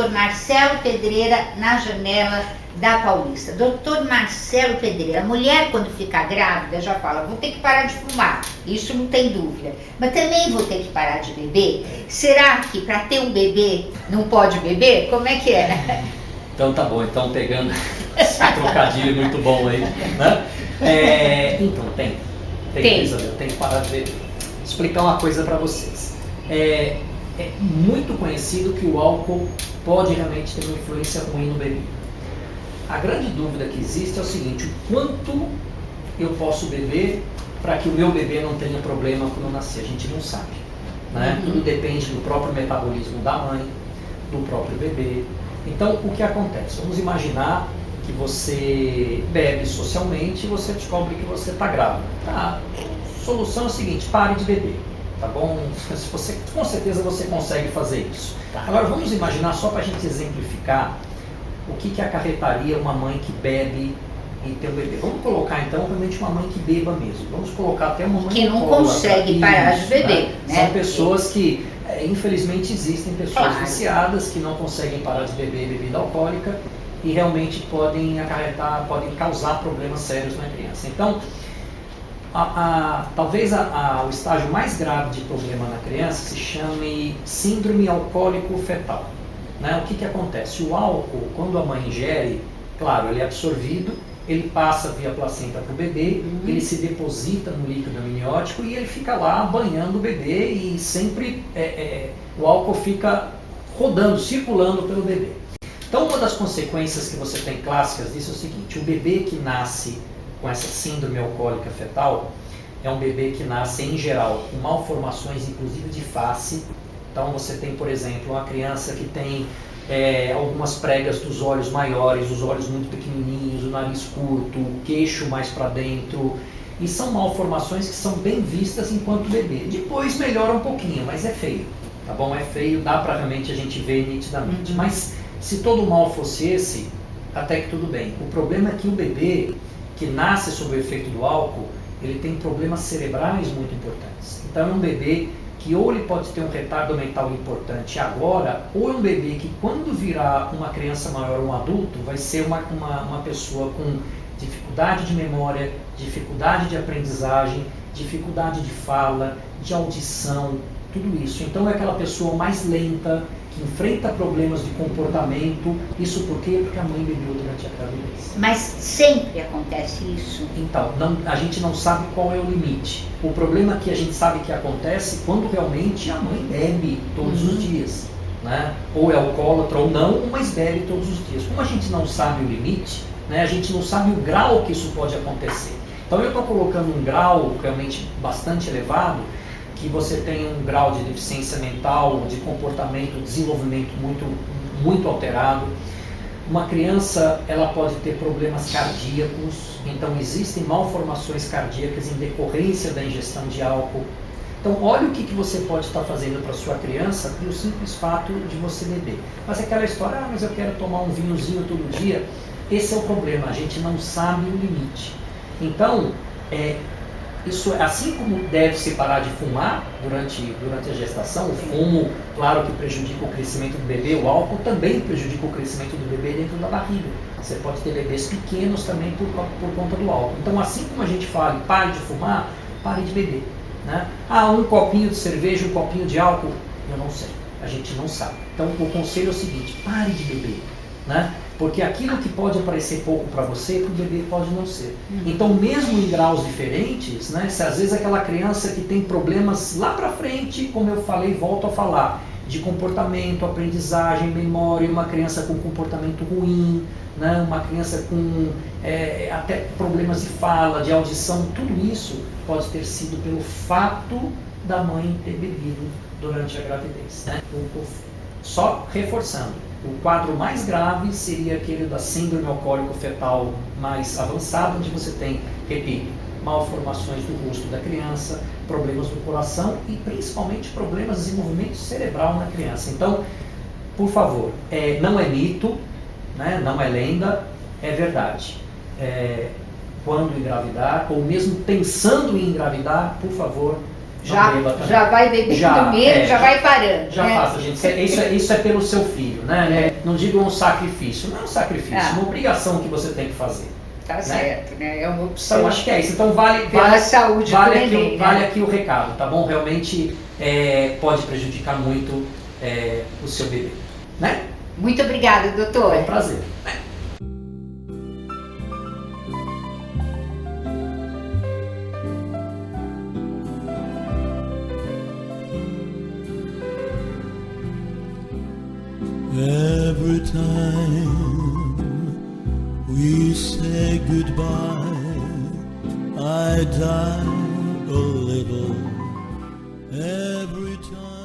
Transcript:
Dr. Marcelo Pedreira, na janela da Paulista. Dr. Marcelo Pedreira, a mulher quando fica grávida já fala, vou ter que parar de fumar, isso não tem dúvida, mas também vou ter que parar de beber. Será que para ter um bebê não pode beber? Como é que é? Então tá bom, então pegando esse trocadilho muito bom aí, né? Então tem Isabel, tem que parar de beber. Vou explicar uma coisa para vocês. É muito conhecido que o álcool pode realmente ter uma influência ruim no bebê. A grande dúvida que existe é o seguinte, o quanto eu posso beber para que o meu bebê não tenha problema quando nascer? A gente não sabe, né? Tudo depende do próprio metabolismo da mãe, do próprio bebê. Então, o que acontece? Vamos imaginar que você bebe socialmente e você descobre que você está grávida. A solução é a seguinte, pare de beber, tá bom? Com certeza você consegue fazer isso. Agora, vamos imaginar, só para a gente exemplificar, o que acarretaria uma mãe que bebe e tem um bebê. Vamos colocar então realmente uma mãe que beba mesmo. Vamos colocar até uma mãe que não consegue parar de beber. Né? São pessoas que, infelizmente, existem pessoas viciadas que não conseguem parar de beber bebida alcoólica e realmente podem causar problemas sérios na criança. Então, talvez o estágio mais grave de problema na criança se chame síndrome alcoólico fetal. Né? O que acontece? O álcool, quando a mãe ingere, claro, ele é absorvido, ele passa via placenta para o bebê, ele se deposita no líquido amniótico e ele fica lá banhando o bebê e sempre o álcool fica rodando, circulando pelo bebê. Então, uma das consequências que você tem clássicas disso é o seguinte, o bebê que nasce com essa síndrome alcoólica fetal é um bebê que nasce, em geral, com malformações, inclusive de face. Então, você tem, por exemplo, uma criança que tem algumas pregas dos olhos maiores, os olhos muito pequenininhos, o nariz curto, o queixo mais para dentro. E são malformações que são bem vistas enquanto bebê. Depois melhora um pouquinho, mas é feio, tá bom? É feio, dá para realmente a gente ver nitidamente. Mas se todo mal fosse esse, até que tudo bem. O problema é que o bebê que nasce sob o efeito do álcool, ele tem problemas cerebrais muito importantes. Então é um bebê que ou ele pode ter um retardo mental importante agora, ou é um bebê que quando virar uma criança maior ou um adulto, vai ser uma pessoa com dificuldade de memória, dificuldade de aprendizagem, dificuldade de fala, de audição, tudo isso. Então é aquela pessoa mais lenta, que enfrenta problemas de comportamento. Isso por quê? Porque a mãe bebeu durante a gravidez. Mas sempre acontece isso? Então, a gente não sabe qual é o limite. O problema é que a gente sabe que acontece quando realmente a mãe bebe todos os dias. Né? Ou é alcoólatra ou não, mas bebe todos os dias. Como a gente não sabe o limite, né, a gente não sabe o grau que isso pode acontecer. Então eu estou colocando um grau realmente bastante elevado, que você tem um grau de deficiência mental, de comportamento, desenvolvimento muito alterado. Uma criança, ela pode ter problemas cardíacos, então existem malformações cardíacas em decorrência da ingestão de álcool. Então olha o que você pode estar fazendo para sua criança pelo simples fato de você beber. Mas aquela história, mas eu quero tomar um vinhozinho todo dia, esse é o problema, a gente não sabe o limite. Então, isso, assim como deve-se parar de fumar durante a gestação, o fumo, claro que prejudica o crescimento do bebê, o álcool também prejudica o crescimento do bebê dentro da barriga. Você pode ter bebês pequenos também por conta do álcool. Então, assim como a gente fala, pare de fumar, pare de beber. Né? Um copinho de cerveja, um copinho de álcool, eu não sei, a gente não sabe. Então, o conselho é o seguinte, pare de beber. Né? Porque aquilo que pode parecer pouco para você, para o bebê pode não ser. Então, mesmo em graus diferentes, né, se às vezes aquela criança que tem problemas lá para frente, como eu falei, volto a falar, de comportamento, aprendizagem, memória, uma criança com comportamento ruim, né, uma criança com até problemas de fala, de audição, tudo isso pode ter sido pelo fato da mãe ter bebido durante a gravidez. Né? Só reforçando. O quadro mais grave seria aquele da síndrome alcoólico fetal mais avançada, onde você tem, repito, malformações do rosto da criança, problemas do coração e principalmente problemas de desenvolvimento cerebral na criança. Então, por favor, não é mito, né, não é lenda, é verdade. Quando engravidar, ou mesmo pensando em engravidar, por favor, Já vai bebendo mesmo, já vai parando. Já né? faça, gente. Isso é pelo seu filho, né? Não digo um sacrifício, não é um sacrifício, é uma obrigação que você tem que fazer. Tá certo, né? É uma opção. Então, acho que é isso. Então, pela saúde do neném, vale aqui o recado, tá bom? Realmente pode prejudicar muito o seu bebê, né? Muito obrigada, doutor. É um prazer. Every time we say goodbye, I die a little. Every time